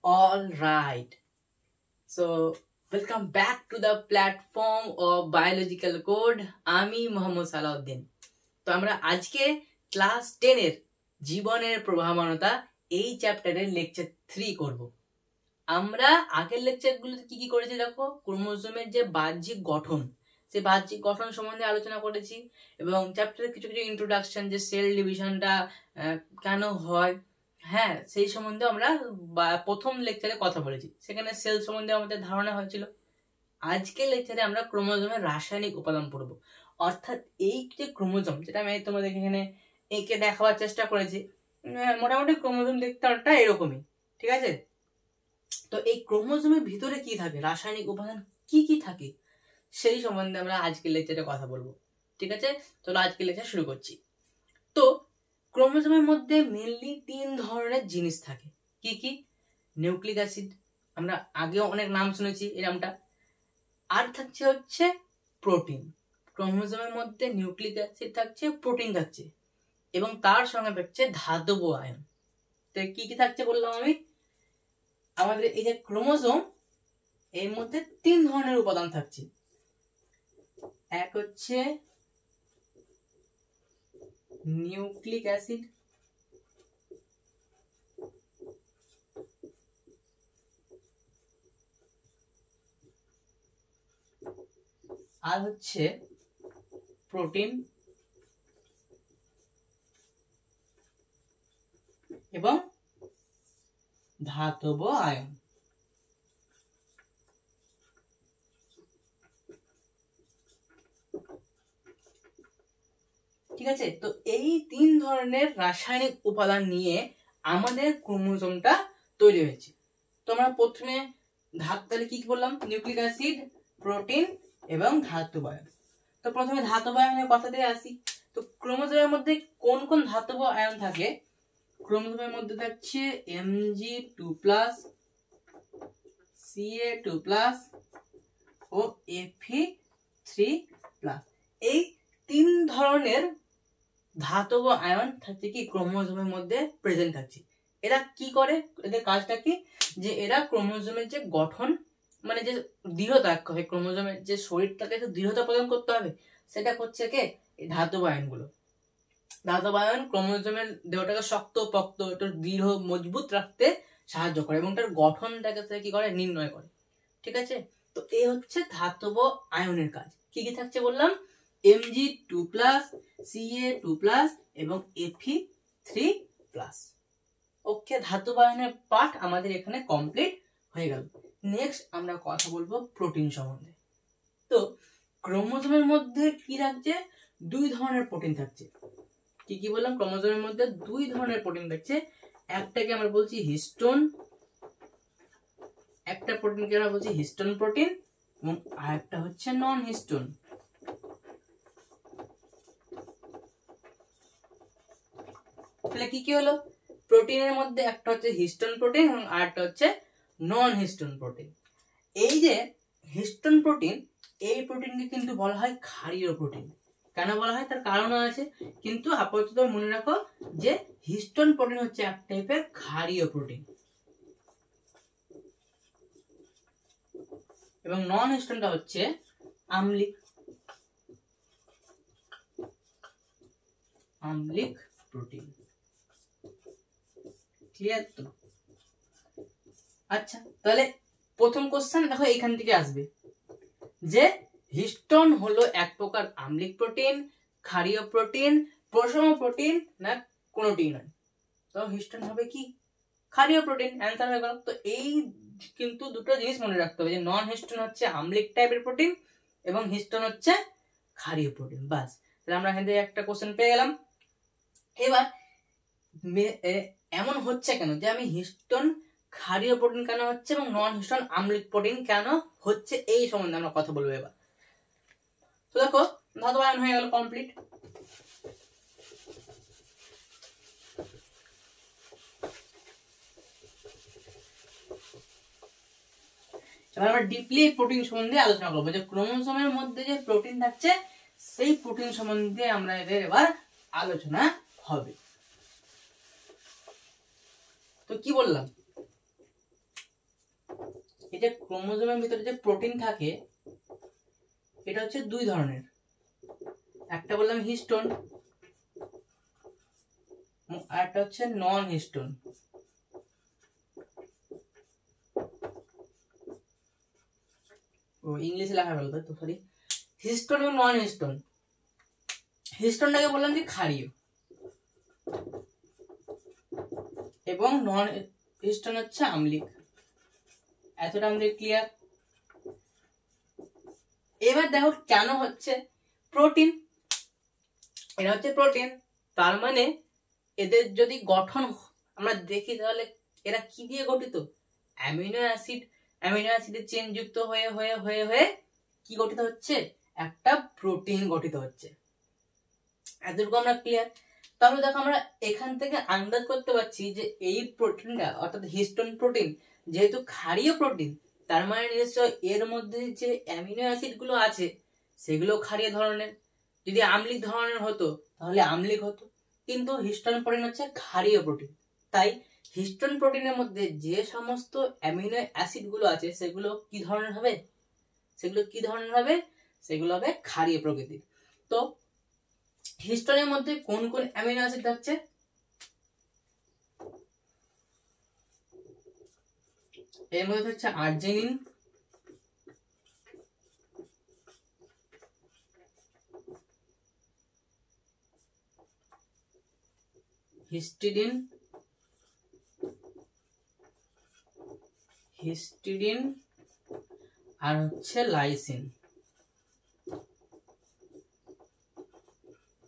All right. So, welcome back to the platform of Biological Code. আমি মোহাম্মদ সালাউদ্দিন। তো আমরা আজকে ক্লাস 10 এর জীবনের প্রভাবনতা এই চ্যাপ্টারের লেকচার 3 করব। আমরা আগের লেকচারগুলোতে কি কি করেছি দেখো, ক্রোমোজোমের যে বাহ্যিক গঠন, সেই বাহ্যিক গঠন সম্বন্ধে আলোচনা করেছি এবং চ্যাপ্টারের কিছু কিছু ইন্ট্রোডাকশন, যে সেল ডিভিশনটা কেন হয়, হ্যাঁ সেই সম্বন্ধে আমরা প্রথম লেকচারে কথা বলেছি। সেখানে সেল সম্বন্ধে আমাদের ধারণা হয়েছিল। আজকের লেকচারে আমরা ক্রোমোজোমের রাসায়নিক উপাদান পড়ব। অর্থাৎ এই যে ক্রোমোজোম, যেটা আমি তোমাদের এখানে এঁকে দেখাবার চেষ্টা করেছি, মোটামুটি ক্রোমোজোম দেখতে অনেকটা এরকমই, ঠিক আছে? তো এই ক্রোমোজোমের ভিতরে কি থাকে, রাসায়নিক উপাদান কি কি থাকে, সেই সম্বন্ধে আমরা আজকের লেকচারে কথা বলবো, ঠিক আছে? চলো আজকের লেকচার শুরু করছি। তো ক্রোমোজোমের মধ্যে মেনলি 3 ধরনের জিনিস থাকে। কি কি? নিউক্লিক অ্যাসিড, আমরা আগেও অনেক নাম শুনেছি এই নামটা। আর থাকছে হচ্ছে প্রোটিন। ক্রোমোজোমের মধ্যে নিউক্লিক অ্যাসিড থাকছে, প্রোটিন থাকছে এবং তার সঙ্গে থাকছে ধাতব আয়ন। তো কি কি থাকছে বললাম আমি, আমাদের এই যে ক্রোমোজোম, এর মধ্যে 3 ধরনের উপাদান থাকছে। এক হচ্ছে নিউক্লিক অ্যাসিড, আর হচ্ছে প্রোটিন এবং ধাতব আয়ন। ঠিক আছে? তো এই 3 ধরনের রাসায়নিক উপাদান নিয়ে আমাদের ক্রোমোজোমটা তৈরি হয়েছে। তো আমরা প্রথমে তাহলে কি বললাম, নিউক্লিক অ্যাসিড, প্রোটিন এবং ধাতব আয়ন। তো প্রথমে ধাতব আয়নের কথাতে আসি। তো ক্রোমোজোমের মধ্যে কোন কোন ধাতব আয়ন থাকে? ক্রোমোজোমের মধ্যে থাকছে Mg2+, Ca2+ ও Fe3+। এই 3 ধরনের ধাতব আয়ন থাকছে কি ক্রোমোজোমের মধ্যে প্রেজেন্ট থাকছে। এরা কি করে, এদের কাজটা কি, যে এরা ক্রোমোজোমের যে গঠন, মানে যে দৃঢ়তা, ক্রোমোজোমের যে শরীরটাকে দৃঢ়তা প্রদান করতে হবে, সেটা করছে কে, এই ধাতব আয়নগুলো। ধাতব আয়ন ক্রোমোজোমের দেহটাকে শক্ত পোক্ত, একটু দৃঢ় মজবুত রাখতে সাহায্য করে এবং তার গঠনটাকে কি করে, নির্ণয় করে। ঠিক আছে? তো এই হচ্ছে ধাতব আয়নের কাজ। কি কি থাকছে বললাম, Mg2+, Ca2+ এবং Fe3+। ওকে, ধাতব আয়নের পার্ট আমাদের এখানে কমপ্লিট হয়ে গেল। নেক্সট আমরা কথা বলবো প্রোটিন সম্বন্ধে। তো ক্রোমোজোমের মধ্যে কি থাকছে, 2 ধরনের প্রোটিন থাকছে। কি কি বললাম, ক্রোমোজোমের মধ্যে 2 ধরনের প্রোটিন থাকছে। একটাকে আমরা বলছি হিস্টোন, একটা প্রোটিনকে আমরা বলছি হিস্টোন প্রোটিন, এবং আরেকটা হচ্ছে নন হিস্টোন। তাহলে কি কি হলো, প্রোটিনের মধ্যে একটা হচ্ছে হিস্টোন প্রোটিন এবং আরেকটা হচ্ছে নন হিস্টোন প্রোটিন। এই যে হিস্টোন প্রোটিন, এই প্রোটিনকে কিন্তু বলা হয় ক্ষারীয় প্রোটিন। কেন বলা হয় তার কারণ আছে, কিন্তু আপাতত মনে রাখো যে হিস্টোন প্রোটিন হচ্ছে এক টাইপের ক্ষারীয় প্রোটিন এবং নন হিস্টোনটা হচ্ছে আম্লিক প্রোটিন। ক্লিয়ার তো? আচ্ছা, তাহলে প্রথম কোশ্চেন দেখো এখান থেকে আসবে যে হিস্টোন হলো এক প্রকার আম্লিক প্রোটিন, ক্ষারীয় প্রোটিন, প্রশম প্রোটিন, না কোনোটি নয়। তো হিস্টোন হবে কি, ক্ষারীয় প্রোটিন, অ্যান্সার হয়ে গেল। তো এই কিন্তু দুটো জিনিস মনে রাখতে হবে, যে নন হিস্টোন হচ্ছে আম্লিক টাইপের প্রোটিন এবং হিস্টোন হচ্ছে ক্ষারীয় প্রোটিন। বাস, তাহলে আমরা এখান থেকে একটা কোশ্চেন পেয়ে গেলাম। এবার এমন হচ্ছে কেন যে আমি হিস্টোন ক্ষারীয় প্রোটিন কেন হচ্ছে এবং নন হিস্টোন আম্লিক প্রোটিন কেন হচ্ছে, এই সম্বন্ধে আমরা কথা বলবো এবার। তো দেখো, ধাতব আয়ন হয়ে গেল কমপ্লিট। এবার আমরা ডিপলি প্রোটিন সম্বন্ধে আলোচনা করবো, যে ক্রোমোজোমের মধ্যে যে প্রোটিন থাকছে সেই প্রোটিন সম্বন্ধে আমরা এবার আলোচনা হবে। তো কি বললাম, এই যে ক্রোমোজোমের ভিতরে যে প্রোটিন থাকে এটা হচ্ছে দুই ধরনের, একটা বললাম হিস্টোন আর একটা হচ্ছে নন হিস্টোন। ও ইংলিশে লেখা গেল তো, সরি। হিস্টোন এবং নন হিস্টোন। হিস্টোনটাকে বললাম যে ক্ষারীয় এবং নন হিস্টোন হচ্ছে আম্লিক। এতটা আমাদের ক্লিয়ার। এবার দেখো কেন হচ্ছে প্রোটিন, এটা হচ্ছে প্রোটিন, তার মানে এদের যদি গঠন আমরা দেখি তাহলে এরা কি দিয়ে গঠিত? অ্যামিনো অ্যাসিড, অ্যামিনো অ্যাসিডের চেন যুক্ত হয়ে হয়ে হয়ে হয়ে কি গঠিত হচ্ছে? একটা প্রোটিন গঠিত হচ্ছে। এতটুকু আমরা ক্লিয়ার। তাহলে দেখো আমরা এখান থেকে আন্দাজ করতে পারছি যে এই প্রোটিনটা অর্থাৎ হিস্টোন প্রোটিন যেহেতু ক্ষারীয় প্রোটিন, তার মানে নিশ্চয় এর মধ্যে যে অ্যামিনো অ্যাসিড গুলো আছে সেগুলো ক্ষারীয় ধরনের। যদি আম্লিক ধরনের হতো তাহলে আম্লিক হতো, কিন্তু হিস্টোন প্রোটিন হচ্ছে ক্ষারীয় প্রোটিন, তাই হিস্টোন প্রোটিনের মধ্যে যে সমস্ত অ্যামিনো অ্যাসিড গুলো আছে সেগুলো কি ধরনের হবে? সেগুলো কি ধরনের হবে? সেগুলো হবে ক্ষারীয় প্রকৃতির। তো হিস্টোনের মধ্যে কোন কোন অ্যামিনো অ্যাসিড থাকছে? এর মধ্যে থাকছে আর্জিনিন, হিস্টিডিন, হিস্টিডিন আর হচ্ছে লাইসিন।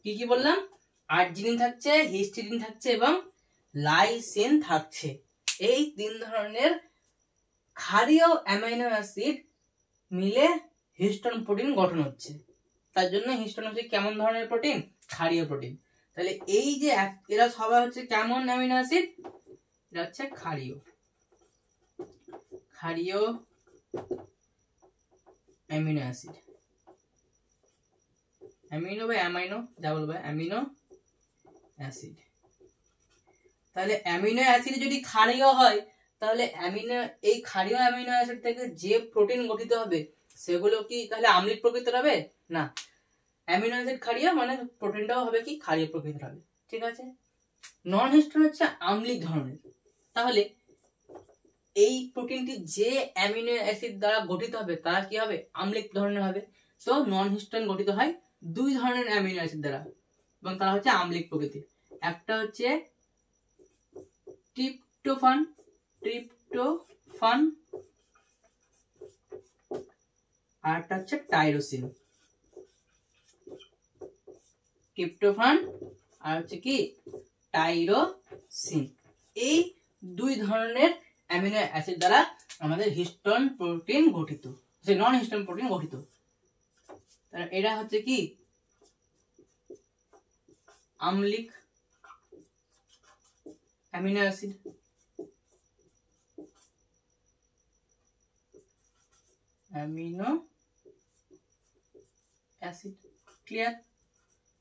কি কি বললাম? আর্জিনিন থাকছে, হিস্টিডিন থাকছে এবং লাইসিন থাকছে। এই তিন ধরনের ক্ষারীয় অ্যামাইনো অ্যাসিড মিলে হিস্টোন প্রোটিন গঠন হচ্ছে। তার জন্য হিস্টোন হচ্ছে কেমন ধরনের প্রোটিন? ক্ষারীয় প্রোটিন। তাহলে এই যে এরা সবাই হচ্ছে কেমন অ্যামিনো অ্যাসিড? এটা হচ্ছে ক্ষারীয়, ক্ষারীয় অ্যামিনো অ্যাসিড। অ্যামিনো বা অ্যামাইনো যা বলবো, অ্যামিনো অ্যাসিড। তাহলে অ্যামিনো অ্যাসিড যদি ক্ষারীয় হয় তাহলে এই ক্ষারীয় অ্যামিনো অ্যাসিড থেকে যে প্রোটিন গঠিত হবে সেগুলো কি তাহলে আম্লিক প্রকৃতির হবে? না, অ্যামিনো অ্যাসিড ক্ষারীয় মানে প্রোটিনটাও হবে কি ক্ষারীয় প্রকৃতির হবে। ঠিক আছে। নন হিস্টোন হচ্ছে আম্লিক ধরনের। তাহলে এই প্রোটিনটি যে অ্যামিনো অ্যাসিড দ্বারা গঠিত হবে তারা কি হবে? আম্লিক ধরনের হবে। তো নন হিস্টোন গঠিত হয় দুই ধরনের অ্যামিনো অ্যাসিড দ্বারা এবং তারা হচ্ছে আম্লিক প্রকৃতির। একটা হচ্ছে ট্রিপ্টোফান, ট্রিপ্টোফান আর একটা হচ্ছে টাইরোসিন। ট্রিপ্টোফান আর হচ্ছে কি টাইরোসিন। এই দুই ধরনের অ্যামিনো অ্যাসিড দ্বারা আমাদের হিস্টোন প্রোটিন গঠিত, যে নন হিস্টোন প্রোটিন গঠিত। এরা হচ্ছে কি আম্লিক amino acid. Amino acid clear.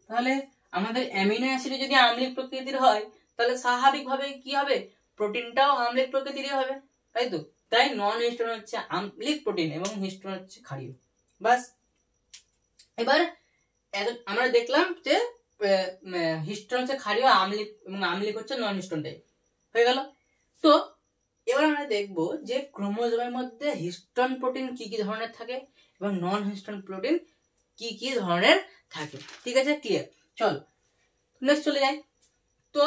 তাহলে আমাদের অ্যামিনো অ্যাসিড যদি আম্লিক প্রকৃতির হয় তাহলে স্বাভাবিকভাবে কি হবে? প্রোটিনটাও আম্লিক প্রকৃতিরই হবে, তাই তো? তাই নন হিস্টোন হচ্ছে আম্লিক প্রোটিন এবং হিস্টোন হচ্ছে ক্ষারীয়। বাস। এবার আমরা দেখলাম যে হিস্টোন হচ্ছে ক্ষারীয়, আম্লিক এবং আম্লিক হচ্ছে নন হিস্টোন টাইপ হয়ে গেল। তো এবার আমরা দেখবো যে ক্রোমোজোমের মধ্যে হিস্টোন প্রোটিন কি কি ধরনের থাকে এবং নন হিস্টোন প্রোটিন কি কি ধরনের থাকে। ঠিক আছে, ক্লিয়ার। চল নেক্সট চলে যাই। তো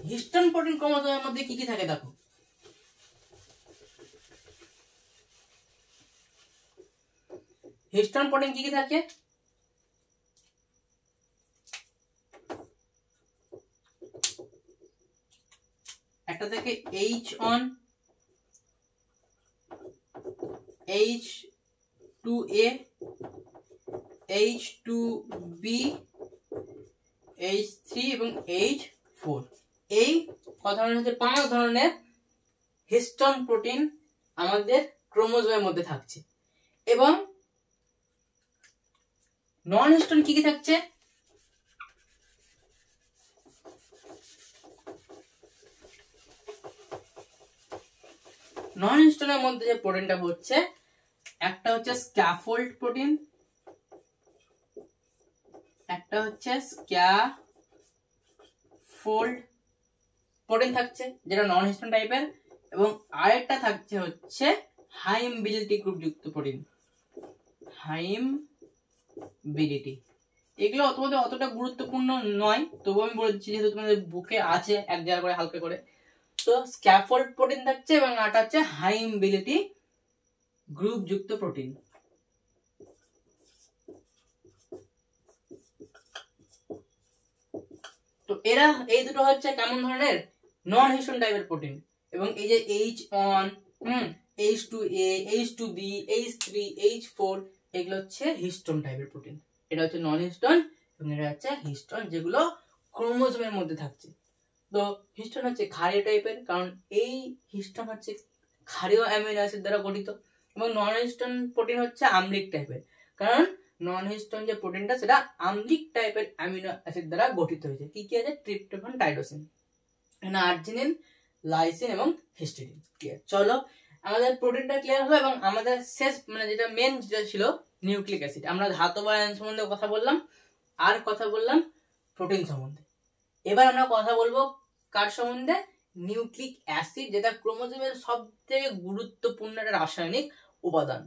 হিস্টোন প্রোটিন ক্রোমোজোমের মধ্যে কি কি থাকে দেখো। হিস্টোন প্রোটিন কি কি থাকে? একটা থাকে H1, H2A, H2B, H3 এবং H4। এই কত ধরনের হচ্ছে? 5 ধরনের হিস্টোন প্রোটিন আমাদের ক্রোমোজোমের মধ্যে থাকছে। এবং নন হিস্টোন কি কি থাকছে? নন হিস্টোনের মধ্যে যে প্রোটিনটা হচ্ছে, একটা হচ্ছে স্ক্যাফোল্ড প্রোটিন, একটা হচ্ছে স্ক্যাফোল্ড প্রোটিন থাকছে যেটা নন হিস্টোন টাইপের, এবং আরেকটা থাকছে হচ্ছে হাই ইমবিলিটি গ্রুপ যুক্ত প্রোটিন, হাই ইমবিলিটি। এগুলো তোমাদের অতটা গুরুত্বপূর্ণ নয়, তবু আমি বলে দিচ্ছি যেহেতু তোমাদের বুকে আছে এক জায়গা করে হালকা করে। তো স্ক্যাফোল্ড প্রোটিন থাকছে এবং আটা হচ্ছে হাই ইমবিলিটি গ্রুপ যুক্ত প্রোটিন। তো এরা এই দুটো হচ্ছে কেমন ধরনের, নন হিস্টোন টাইপের প্রোটিন। এবং এই যে H1, H2A, H2B, H3, H4 এগুলো হচ্ছে হিস্টোন টাইপের প্রোটিন। এটা হচ্ছে নন হিস্টোন এবং এটা হচ্ছে হিস্টোন, যেগুলো ক্রোমোজোমের মধ্যে থাকছে। তো হিস্টোন হচ্ছে ক্ষারীয় টাইপের, কারণ এই হিস্টোন হচ্ছে ক্ষারীয় অ্যামিনো অ্যাসিড দ্বারা গঠিত, এবং নন হিস্টোন প্রোটিন হচ্ছে আম্লিক টাইপের, কারণ নন হিস্টোন যে প্রোটিনটা সেটা আম্লিক টাইপের অ্যামিনো অ্যাসিড দ্বারা গঠিত হয়েছে। কি কি আছে, ট্রিপ্টোফ্যান, টাইরোসিন, এখানে আর্জিনিন, লাইসিন এবং হিস্টিডিন। ক্লিয়ার? চলো আমাদের প্রোটিনটা ক্লিয়ার হলো, এবং আমাদের শেষ মানে যেটা মেন যেটা ছিল নিউক্লিক অ্যাসিড। আমরা ধাতব আয়ন সম্বন্ধে কথা বললাম, আর কথা বললাম প্রোটিন সম্বন্ধে। এবার আমরা কথা বলবো কার সম্বন্ধে, নিউক্লিক অ্যাসিড, যেটা ক্রোমোজোমের সবথেকে গুরুত্বপূর্ণ একটা রাসায়নিক উপাদান।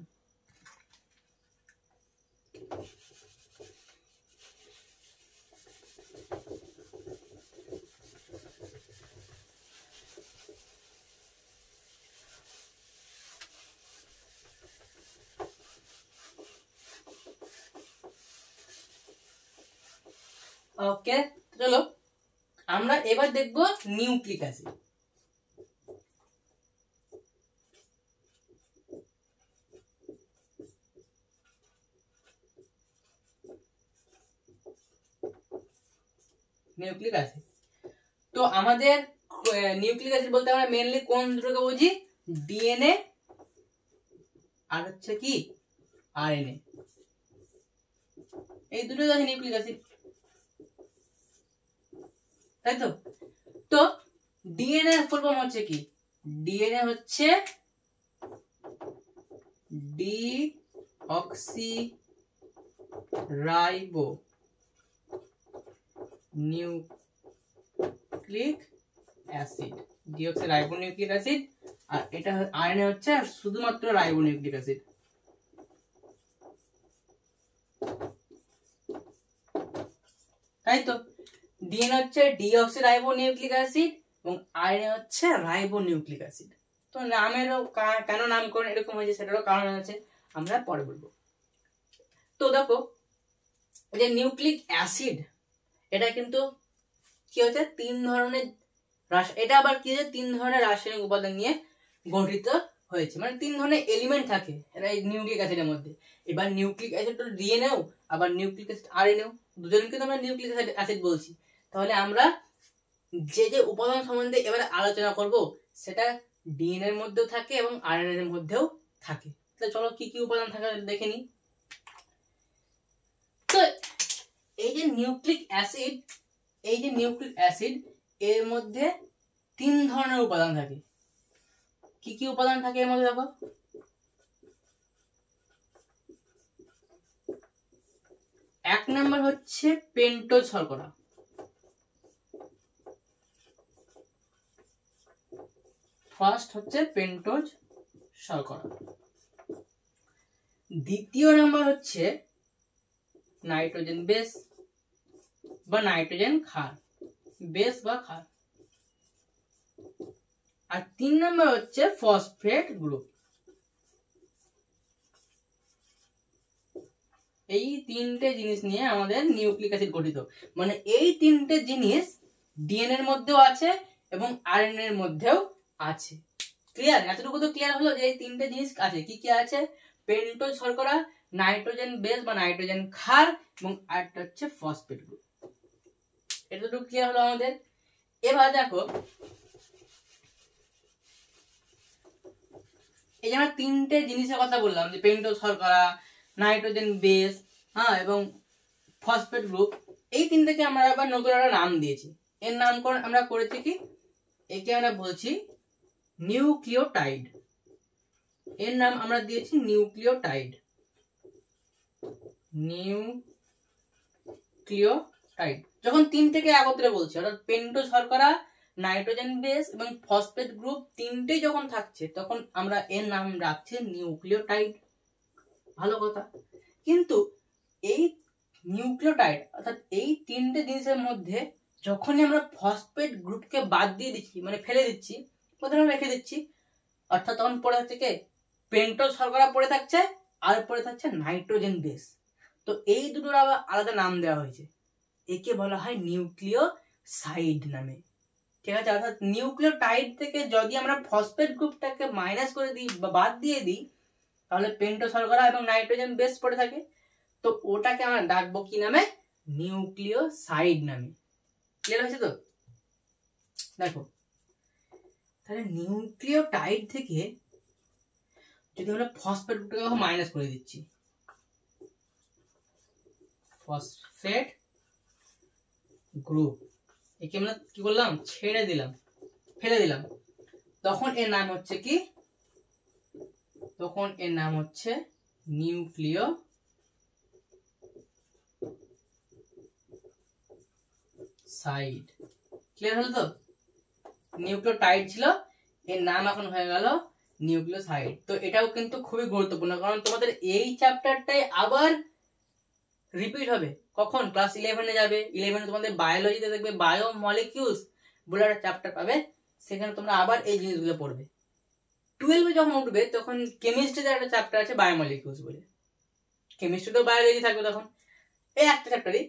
ওকে, চলো আমরা এবার দেখব নিউক্লিক অ্যাসিড। নিউক্লিক অ্যাসিড, তো আমাদের নিউক্লিক অ্যাসিড বলতে আমরা মেইনলি কোন দুটোকে বুঝি, ডিএনএ আর হচ্ছে কি আরএনএ, এই দুটো আছে নিউক্লিক অ্যাসিড, তাই তো? তো ডিএনএ ফুল ফর্ম হচ্ছে কি, ডিএনএ হচ্ছে deoxyribonucleic acid, deoxyribonucleic acid, আর এটা আরএনএ হচ্ছে শুধুমাত্র রাইবো নিউক্লিক অ্যাসিড। তাই তো, ডিএনএ হচ্ছে ডিঅক্সিরাইবো নিউক্লিক অ্যাসিড এবং আরএনএ হচ্ছে রাইবো নিউক্লিক অ্যাসিড। তো নামেরও কেন নামকরণ এরকম হয়েছে সেটারও কারণ আছে, আমরা পরে বলবো। তো দেখো যে নিউক্লিক অ্যাসিড এটা কিন্তু কি হচ্ছে, তিন ধরনের এটা আবার কি হচ্ছে, তিন ধরনের রাসায়নিক উপাদান নিয়ে গঠিত হয়েছে, মানে তিন ধরনের এলিমেন্ট থাকে এই নিউক্লিক অ্যাসিডের মধ্যে। এবার নিউক্লিক অ্যাসিড হলো ডিএনএও, আবার নিউক্লিক অ্যাসিড আরএনএও, দুজনকে তো আমরা নিউক্লিক অ্যাসিড বলছি। তাহলে আমরা যে যে উপাদান সম্বন্ধে এবারে আলোচনা করব সেটা ডিএনএ এর মধ্যেও থাকে এবং আরএনএ এর মধ্যেও থাকে। তাহলে চলো কি কি উপাদান থাকে দেখে নিই। তো এই যে নিউক্লিক অ্যাসিড এর মধ্যে তিন ধরনের উপাদান থাকে। কি কি উপাদান থাকে এর মধ্যে দেখো, এক নম্বর হচ্ছে পেন্টোজ শর্করা, ফার্স্ট হচ্ছে পেন্টোজ শর্করা। দ্বিতীয় নাম্বার হচ্ছে নাইট্রোজেন বেস বা নাইট্রোজেন ক্ষার, বেস বা ক্ষার। আর তিন নাম্বার হচ্ছে ফসফেট গ্রুপ। এই তিনটে জিনিস নিয়ে আমাদের নিউক্লিক অ্যাসিড গঠিত, মানে এই তিনটে জিনিস ডিএনএ এর মধ্যেও আছে এবং আরএনএ এর মধ্যেও আছে। ক্লিয়ার? এতটুকু তো ক্লিয়ার হলো যে এই তিনটে জিনিস আছে। কি কি আছে, পেন্টোজ শর্করা, নাইট্রোজেন বেস বা নাইট্রোজেন ক্ষার এবং আরেকটা হচ্ছে ফসফেট গ্রুপ। এতটুকু ক্লিয়ার হলো আমাদের। এবার দেখো এই যে আমরা তিনটে জিনিসের কথা বললাম, যে পেন্টোজ শর্করা, নাইট্রোজেন বেস, হ্যাঁ, এবং ফসফেট গ্রুপ, এই তিনটাকে আমরা আবার নতুন একটা নাম দিয়েছি। এর নামকরণ আমরা করেছি কি, একে আমরা বলছি নিউক্লিওটাইড। এর নাম আমরা দিয়েছি নিউক্লিওটাইড। নিউক্লিওটাইড যখন তিনটেকে একত্রে বলছি, অর্থাৎ পেন্টোজ শর্করা, নাইট্রোজেন বেস এবং ফসফেট গ্রুপ তিনটেই যখন থাকছে, তখন আমরা এর নাম রাখছি নিউক্লিওটাইড। ভালো কথা। কিন্তু এই নিউক্লিওটাইড অর্থাৎ এই তিনটে জিনিসের মধ্যে যখনই আমরা ফসফেট গ্রুপকে বাদ দিয়ে দিচ্ছি, মানে ফেলে দিচ্ছি, প্রথমে রেখে দিচ্ছি, অর্থাৎ তখন পড়ে থাকছে কে? পেন্টোজ শর্করা পড়ে থাকছে, আর পড়ে থাকছে নাইট্রোজেন বেস। তো এই দুটোর আবার আলাদা নাম দেওয়া হয়েছে, একে বলা হয় নিউক্লিওসাইড নামে। ঠিক আছে? অর্থাৎ নিউক্লিওটাইড থেকে যদি আমরা ফসফেট গ্রুপটাকে মাইনাস করে দিই বা বাদ দিয়ে দিই, তাহলে পেন্টোজ শর্করা এবং নাইট্রোজেন বেস পড়ে থাকে। তো ওটাকে আমরা ডাকবো কি নামে? নিউক্লিওসাইড নামে। ক্লিয়ার হয়েছে তো? দেখো, তাহলে নিউক্লিওটাইড থেকে যদি আমরা ফসফেট গ্রুপটাকে মাইনাস করে দিচ্ছি, ফসফেট গ্রুপ একে আমরা কি করলাম? ছেড়ে দিলাম, ফেলে দিলাম, তখন এর নাম হচ্ছে কি? তখন এর নাম হচ্ছে নিউক্লিওসাইড। ক্লিয়ার হলো তো? নিউক্লিওটাইড ছিল, এর নাম এখন হয়ে গেল নিউক্লিওসাইড। তো এটাও কিন্তু খুবই গুরুত্বপূর্ণ, কারণ তোমাদের এই চ্যাপ্টারটাই আবার রিপিট হবে। কখন? ক্লাস 11-এ যাবে। 11-এ তোমাদের বায়োলজিতে দেখবে বায়ো মলিকিউলস বলে একটা চ্যাপ্টার পাবে, সেখানে তোমরা আবার এই জিনিসগুলো পড়বে। 12-এ যখন উঠবে তখন কেমিস্ট্রিতে একটা চ্যাপ্টার আছে বায়োমলিকিউলস বলে, কেমিস্ট্রিতেও বায়োলজি থাকবে তখন, এই একটা চ্যাপ্টারই,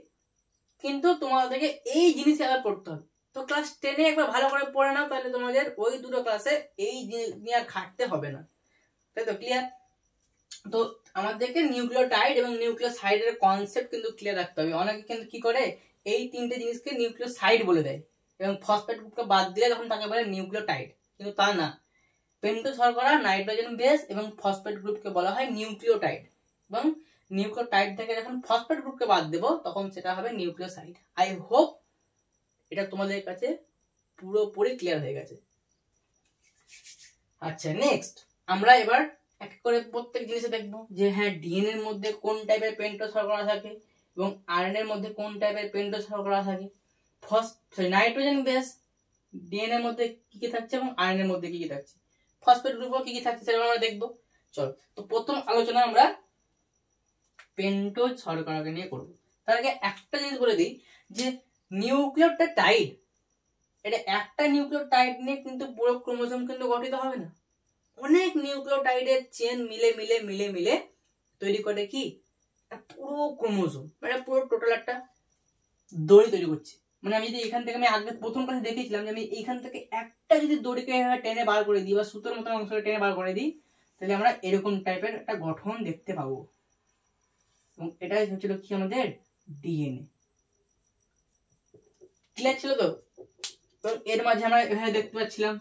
কিন্তু তোমাদেরকে এই জিনিস আবার পড়তে হবে। তো ক্লাস 10-এ একবার ভালো করে পড়ে নাও, তাহলে তোমাদের ওই দুটো ক্লাসে এই জিনিস নিয়ে আর খাটতে হবে না। তাই তো? ক্লিয়ার? তো আমাদেরকে নিউক্লিওটাইড এবং নিউক্লিওসাইডের কনসেপ্ট কিন্তু ক্লিয়ার রাখতে হবে। অনেকে কিন্তু কি করে, এই তিনটে জিনিসকে নিউক্লিওসাইড বলে দেয় এবং ফসফেট গ্রুপকে বাদ দিলে তখন তাকে বলে নিউক্লিওটাইড, কিন্তু তা না। পেন্টোজ শর্করা, নাইট্রোজেন বেস এবং ফসফেট গ্রুপকে বলা হয় নিউক্লিওটাইড, এবং নিউক্লিওটাইড থেকে যখন ফসফেট গ্রুপকে বাদ দেবো তখন সেটা হবে নিউক্লিওসাইড। আই হোপ এটা তোমাদের কাছে পুরোপুরি ক্লিয়ার হয়ে গেছে। আচ্ছা, নেক্সট আমরা এবার এক করে প্রত্যেক জিনিসে দেখবো যে হ্যাঁ, ডিএনএ এর মধ্যে কোন টাইপের পেন্টোজ শর্করা থাকে এবং আরএনএ এর মধ্যে কোন টাইপের পেন্টোজ শর্করা থাকে। নাইট্রোজেন বেস ডিএনএ এর মধ্যে কি কি থাকছে এবং আরএনএ এর মধ্যে কি কি থাকছে, ফসফেট গ্রুপও কি কি থাকছে সেটা আমরা দেখবো। চলো, তো প্রথম আলোচনা আমরা পেন্টোজ শর্করাকে নিয়ে করবো। তার আগে একটা জিনিস বলে দিই যে নিউক্লিওটাইড, এটা একটা নিউক্লিওটাইড নিয়ে কিন্তু পুরো ক্রোমোসোম কিন্তু গঠিত হবে না। অনেক নিউক্লিওটাইডের চেন মিলে মিলে মিলে মিলে তৈরি করে কি পুরো ক্রোমোসোম, মানে পুরো টোটাল একটা দড়ি তৈরি করছে। মানে আমি যদি এখান থেকে, আমি আগে প্রথম ক্লাসে দেখেছিলাম যে আমি এইখান থেকে একটা যদি দড়িকে টেনে বার করে দিই বা সুতোর মতো অংশকে টেনে বার করে দিই, তাহলে আমরা এরকম টাইপের একটা গঠন দেখতে পাবো। এবং এটাই হচ্ছিল কি আমাদের ডিএনএ। ক্লিয়ার ছিল তো? এর মাঝে আমরা এখানে দেখতে পাচ্ছিলাম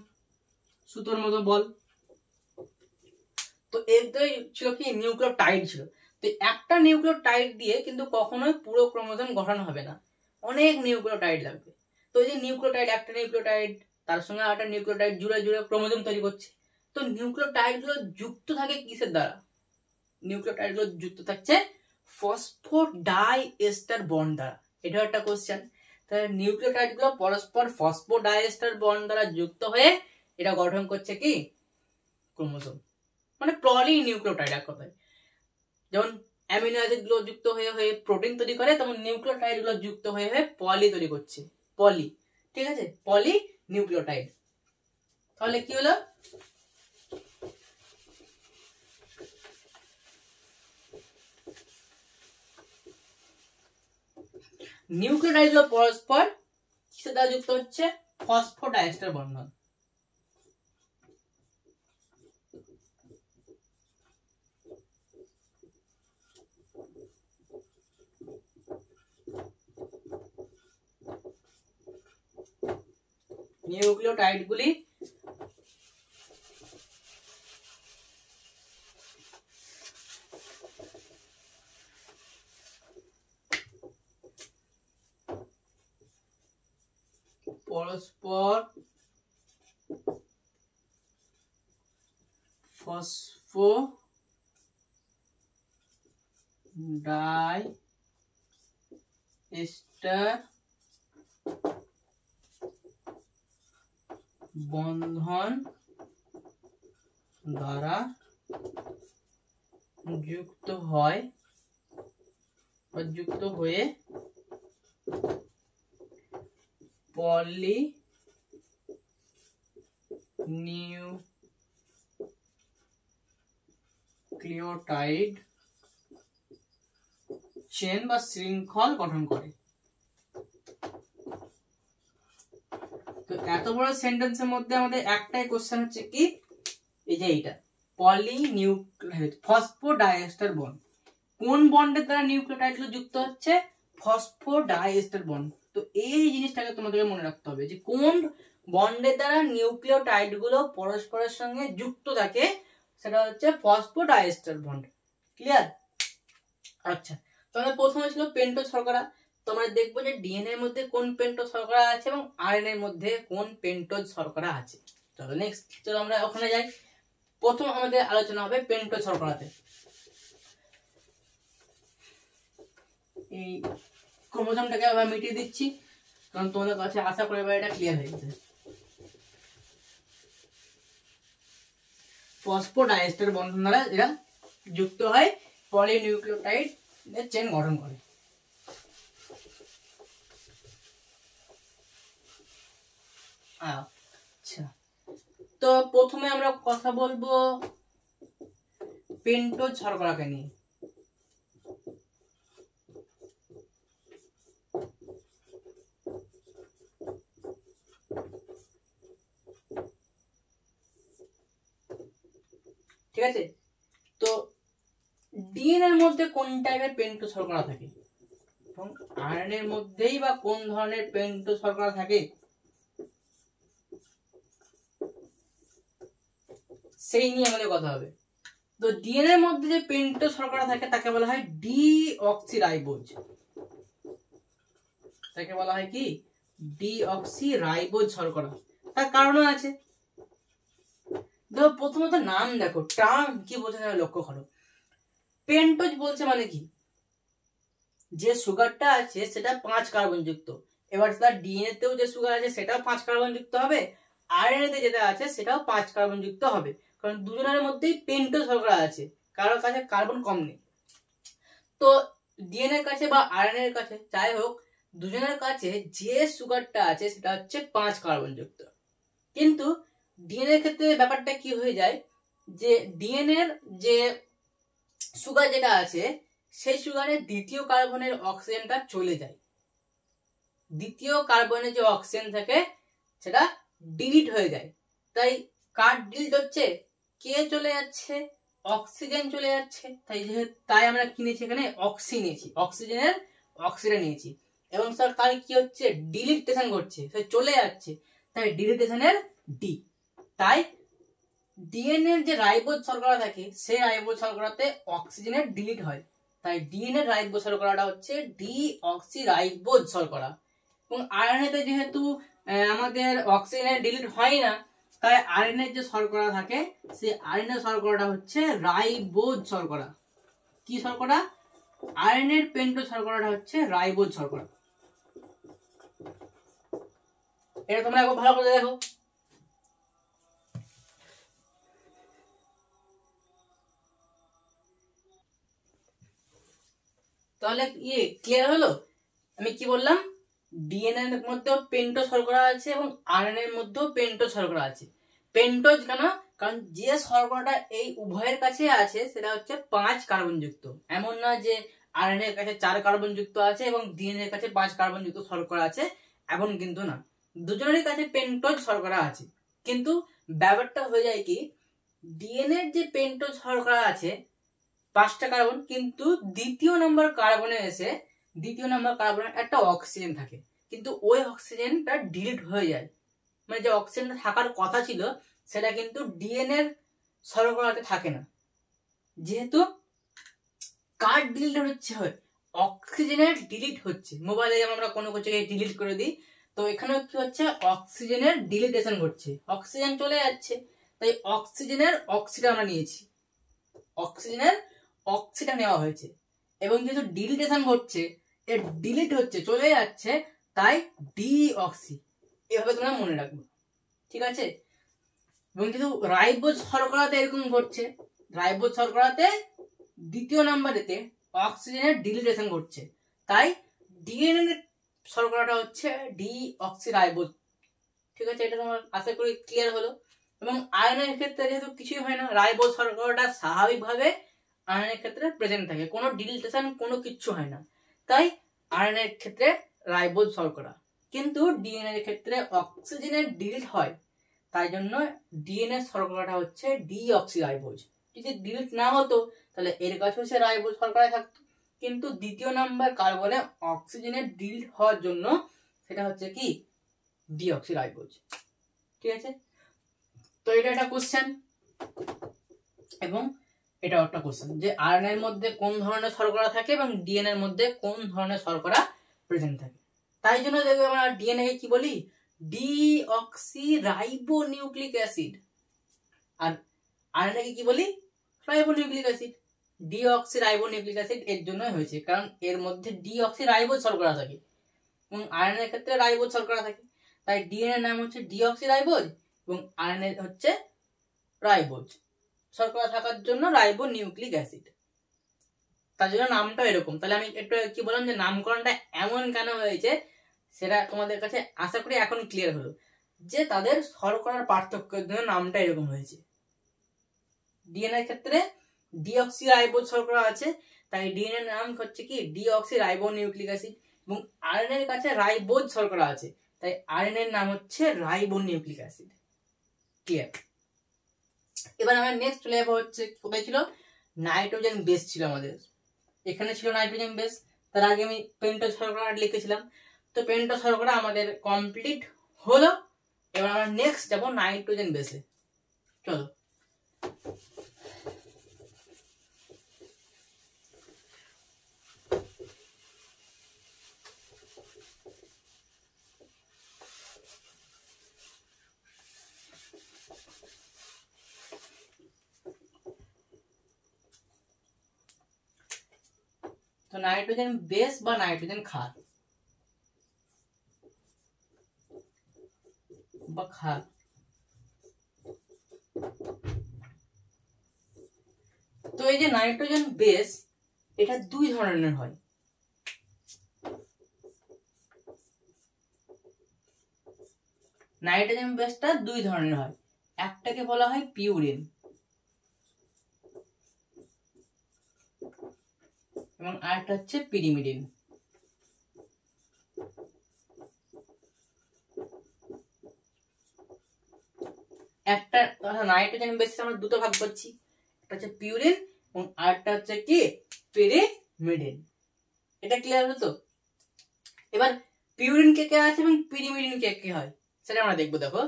সুতোর মতো বল। তো এটাই ছিল কি নিউক্লিওটাইড ছিল। তো একটা নিউক্লিওটাইড দিয়ে কিন্তু কখনোই পুরো ক্রোমোসোম গঠন হবে না, অনেক নিউক্লিওটাইড লাগবে। তো এই যে নিউক্লিওটাইড, একটা নিউক্লিওটাইড তার সঙ্গে একটা নিউক্লিওটাইড জুড়ে জুড়ে ক্রোমোসোম তৈরি করছে। তো নিউক্লিওটাইড গুলো যুক্ত থাকে কিসের দ্বারা? নিউক্লিওটাইড গুলো যুক্ত থাকছে ফসফোডাইএস্টার বন্ড দ্বারা। এটাও একটা কোশ্চেন। তাহলে নিউক্লিওটাইড গুলো পরস্পর ফসফোডাইএস্টার বন্ড দ্বারা যুক্ত হয়ে এটা গঠন করছে কি ক্রোমোসোম, মানে পলি নিউক্লিওটাইড। এক কথায় যেমন অ্যামিনো অ্যাসিড গুলো যুক্ত হয়ে হয়ে প্রোটিন তৈরি করে, তেমন নিউক্লিওটাইড গুলো যুক্ত হয়ে হয়ে পলি তৈরি করছে, পলি। ঠিক আছে? পলি নিউক্লিওটাইড। তাহলে কি হলো? নিউক্লিওটাইড গুলো পরস্পর কিসের দ্বারা যুক্ত হচ্ছে? ফসফোডাইএস্টার বন্ধন। নিউক্লিওটাইড গুলি পরস্পর ফসফোডাইএস্টার ফসফোডাইএস্টার বন্ধন দ্বারা যুক্ত হয় বা যুক্ত হয়ে পলিনিউক্লিওটাইড চেন বা শৃঙ্খল গঠন করে। তো এত বড় সেন্টেন্সের মধ্যে আমাদের একটাই কোশ্চেন হচ্ছে কি, এই যে এইটা পলিনিউক্লিওটাইড ফসফোডাইএস্টার বন্ড, কোন বন্ডের দ্বারা নিউক্লিওটাইড গুলো যুক্ত হচ্ছে? Phosphodiester bond. তো এই জিনিসটাকে তোমাদেরকে মনে রাখতে হবে যে কোন বন্ডের দ্বারা নিউক্লিওটাইড গুলো পরস্পরের সঙ্গে যুক্ত থাকে, সেটা হচ্ছে ফসফোডাইএস্টার বন্ড। ক্লিয়ার? আচ্ছা, তাহলে প্রথমে ছিল পেন্টোজ শর্করা। তোমরা দেখবো যে ডিএনএ এর মধ্যে কোন পেন্টোজ শর্করা আছে এবং আরএনএ এর মধ্যে কোন পেন্টোজ শর্করা আছে। চলো নেক্সট, চলো আমরা ওখানে যাই। প্রথম আমাদের আলোচনা হবে পেন্টোজ শর্করাতে। এই ক্রোমোজোমটাকে আবার মিটিয়ে দিচ্ছি, কারণ তোমাদের কাছে আশা করি এবার এটা ক্লিয়ার হয়ে গেছে। ফসফোডাইএস্টার বন্ধন দ্বারা এরা যুক্ত হয়, পলিনিউক্লিওটাইড চেন গঠন করে। আচ্ছা, তো প্রথমে আমরা কথা বলবো পেন্টোজ শর্করাকে নিয়ে। ঠিক আছে, তো ডিএনএ এর মধ্যে কোন টাইপের পেন্টোজ শর্করা থাকে এবং আরএনএ এর মধ্যেই বা কোন ধরনের পেন্টোজ শর্করা থাকে, সেই নিয়ে আমাদের কথা হবে। তো ডিএনএ এর মধ্যে যে পেন্টোজ শর্করা থাকে তাকে বলা হয় ডিঅক্সিরাইবোজ। তাকে বলা হয় কি? ডিঅক্সিরাইবোজ শর্করা। তার কারণও আছে। দেখো প্রথমত নাম দেখো, টার্ম কি বলছে লক্ষ্য করো। পেন্টোজ বলছে মানে কি, যে সুগারটা আছে সেটা 5 কার্বন যুক্ত। এবার তার ডিএনএ তেও যে সুগার আছে সেটাও 5 কার্বন যুক্ত হবে, আরএনএ তে যেটা আছে সেটাও 5 কার্বন যুক্ত হবে, কারণ দুজনের মধ্যেই পেন্টোজ শর্করা আছে, কারোর কাছে কার্বন কম নেই। তো ডিএনএ এর কাছে বা আরএনএ এর কাছে যাই হোক, দুজনের কাছে যে সুগারটা আছে সেটা হচ্ছে 5 কার্বন যুক্ত। কিন্তু ডিএনএ এর ক্ষেত্রে ব্যাপারটা কি হয়ে যায়, যে ডিএনএ এর যে সুগার যেটা আছে সেই সুগারের দ্বিতীয় কার্বনের অক্সিজেনটা চলে যায়, দ্বিতীয় কার্বনের যে অক্সিজেন থাকে সেটা ডিলিট হয়ে যায়। তাই কার ডিলিট হচ্ছে? কে চলে যাচ্ছে? অক্সিজেন চলে যাচ্ছে। তাই আমরা কি নিয়েছি এখানে? অক্সি নিয়েছি, অক্সিজেনের অক্সিজেন নিয়েছি। এবং স্যার তার কি হচ্ছে? ডিলিটেশন ঘটছে, সে চলে যাচ্ছে, তাই ডিলিটেশনের ডি। তাই ডিএনএ এর যে রাইবোজ শর্করা থাকে সেই রাইবোজ শর্করাতে অক্সিজেনের ডিলিট হয়, তাই ডিএনএ রাইবোজ শর্করাটা হচ্ছে ডিঅক্সিরাইবোজ শর্করা। এবং আরএনএ তে যেহেতু আমাদের অক্সিজেনের ডিলিট হয় না, তাই আরএনএ যে শর্করা থাকে সেই আরএনএ শর্করাটা হচ্ছে রাইবোজ শর্করা। কি শর্করা? আরএনএ এর পেন্টোজ শর্করাটা হচ্ছে রাইবোজ শর্করা। এটা তোমরা একবার ভালো করে দেখো। তাহলে ক্লিয়ার হলো? আমি কি বললাম? ডিএনএ এর মধ্যেও পেন্টোজ শর্করা আছে এবং আরএনএ এর মধ্যেও পেন্টোজ শর্করা আছে। পেন্টোজ কেন? কারণ যে শর্করাটা এই উভয়ের কাছে আছে সেটা হচ্ছে 5 কার্বন যুক্ত। এমন না যে আরএনএ এর কাছে 4 কার্বন যুক্ত আছে এবং ডিএনএ এর কাছে 5 কার্বন যুক্ত শর্করা আছে, এমন কিন্তু না। দুজনেরই কাছে পেন্টোজ শর্করা আছে। কিন্তু ব্যাপারটা হয়ে যায় কি, ডিএনএ এর যে পেন্টোজ শর্করা আছে 5টা কার্বন, কিন্তু দ্বিতীয় নম্বর কার্বনে এসে দ্বিতীয় নম্বর কার্বনের একটা অক্সিজেন থাকে, কিন্তু ওই অক্সিজেনটা ডিলিট হয়ে যায়। মানে যে অক্সিজেনটা থাকার কথা ছিল সেটা কিন্তু ডিএনএ এর শর্করাতে থাকে না। যেহেতু কার ডিলিট হচ্ছে, হয় অক্সিজেনের ডিলিট হচ্ছে। মোবাইলে যেমন আমরা কোনো কিছু ডিলিট করে দিই, তো এখানে কি হচ্ছে? অক্সিজেনের ডিলিটেশন ঘটছে, অক্সিজেন চলে যাচ্ছে, তাই অক্সিজেনের অক্সিজেন আমরা নিয়েছি। অক্সিজেনের অক্সিটা নেওয়া হয়েছে এবং যেহেতু ডিলিটেশন ঘটছে, এর ডিলিট হচ্ছে, চলে যাচ্ছে, তাই ডিঅক্সি, এভাবে তোমরা মনে রাখবে, ঠিক আছে। এবং যেহেতু রাইবোজ শর্করাতে এরকম ঘটছে, রাইবোজ শর্করাতে দ্বিতীয় নাম্বারেতে অক্সিজেনের ডিলিটেশন ঘটছে, তাই ডিএনএ শর্করাটা হচ্ছে ডিঅক্সিরাইবোজ, ঠিক আছে। এটা তোমার আশা করি ক্লিয়ার হলো। এবং আয়নের ক্ষেত্রে যেহেতু কিছুই হয় না, রাইবোজ শর্করাটা স্বাভাবিকভাবে আয়নের ক্ষেত্রে প্রেজেন্ট থাকে, কোনো ডিলিটেশন কোনো কিচ্ছু হয় না, তাই আয়নের ক্ষেত্রে রাইবোজ শর্করা। কিন্তু ডিএনএ এর ক্ষেত্রে অক্সিজেনের ডিলিট হয়, তাই জন্য ডিএনএ শর্করাটা হচ্ছে ডিঅক্সিরাইবোজ। যদি ডিলিট না হতো তাহলে এর কাছেও সে রাইবোজ শর্করা থাকতো, কিন্তু দ্বিতীয় নাম্বার কার্বনে অক্সিজেনের ডিলিট হওয়ার জন্য সেটা হচ্ছে কি ডিঅক্সিরাইবোজ, ঠিক আছে। তো এটা একটা কোশ্চেন, এবং এটাও একটা কোশ্চেন যে আরএনএ এর মধ্যে কোন ধরনের শর্করা থাকে এবং ডিএনএ এর মধ্যে কোন ধরনের শর্করা প্রেজেন্ট থাকে। তাই জন্য দেখবে আমরা ডিএনএ কে কি বলি, ডিঅক্সিরাইবোনিউক্লিক অ্যাসিড, আর আরএনএ কে কি বলি, রাইবোনিউক্লিক অ্যাসিড। ডিঅক্সিরাইবোনিউক্লিক অ্যাসিড এর জন্য হয়েছে কারণ এর মধ্যে ডিঅক্সিরাইবোজ শর্করা থাকে এবং আরএনএ এর ক্ষেত্রে রাইবোজ শর্করা থাকে, তাই ডিএনএ এর নাম হচ্ছে ডিঅক্সিরাইবোজ এবং আরএনএ হচ্ছে রাইবোজ শর্করা থাকার জন্য রাইবোনিউক্লিক অ্যাসিড, তার জন্য নামটা এরকম। তাহলে আমি একটু কি বললাম যে নামকরণটা এমন কেন হয়েছে সেটা তোমাদের কাছে আশা করি এখন ক্লিয়ার হলো, যে তাদের শর্করার পার্থক্যের জন্য নামটা এরকম হয়েছে। ডিএনএ এর ক্ষেত্রে ডিঅক্সিরাইবোজ শর্করা আছে, তাই ডিএনএ নাম হচ্ছে কি ডিঅক্সিরাইবোনিউক্লিক অ্যাসিড, এবং আরএনএ এর কাছে রাইবোজ শর্করা আছে, তাই আরএনএ এর নাম হচ্ছে রাইবোনিউক্লিক অ্যাসিড, ক্লিয়ার। এবার আমরা নেক্সট চলে যাবো হচ্ছে কোথায় ছিল, নাইট্রোজেন বেস ছিল আমাদের, এখানে ছিল নাইট্রোজেন বেস, তার আগে আমি পেন্টোজ শর্করা লিখেছিলাম। তো পেন্টোজ শর্করা আমাদের কমপ্লিট হলো, এবার আমরা নেক্সট যাবো নাইট্রোজেন বেসে, চলো। তো নাইট্রোজেন বেস বা নাইট্রোজেন ক্ষার বা ক্ষার, তো এই যে নাইট্রোজেন বেস এটা দুই ধরনের হয়। নাইট্রোজেন বেসটা দুই ধরনের হয়, একটাকে বলা হয় পিউরিন এবং আরেকটা হচ্ছে পিরিমিডিন। একটা নাইট্রোজেন বেস আমরা দুটো ভাগ করছি, একটা হচ্ছে পিউরিন এবং আরেকটা হচ্ছে কি পিরিমিডিন। এটা ক্লিয়ার হলো তো? এবার পিউরিন কে কে আছে এবং পিরিমিডিন কে কে হয় সেটা আমরা দেখবো। দেখো,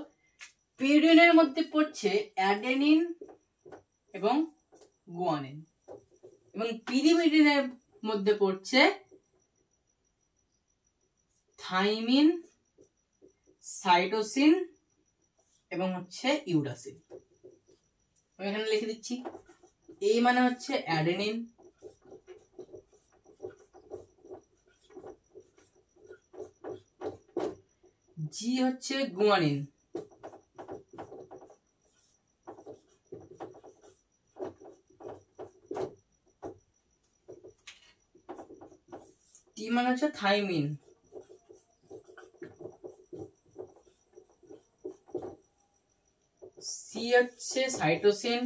পিউরিনের মধ্যে পড়ছে অ্যাডেনিন এবং গুয়ানিন, এবং পিরিমিডিনের মধ্যে পড়ছে থাইমিন, সাইটোসিন এবং হচ্ছে ইউরাসিন। আমি এখানে লিখে দিচ্ছি, এই মানে হচ্ছে অ্যাডেনিন, জি হচ্ছে গুয়ানিন, টি মানে হচ্ছে থাইমিন, সি হচ্ছে সাইটোসিন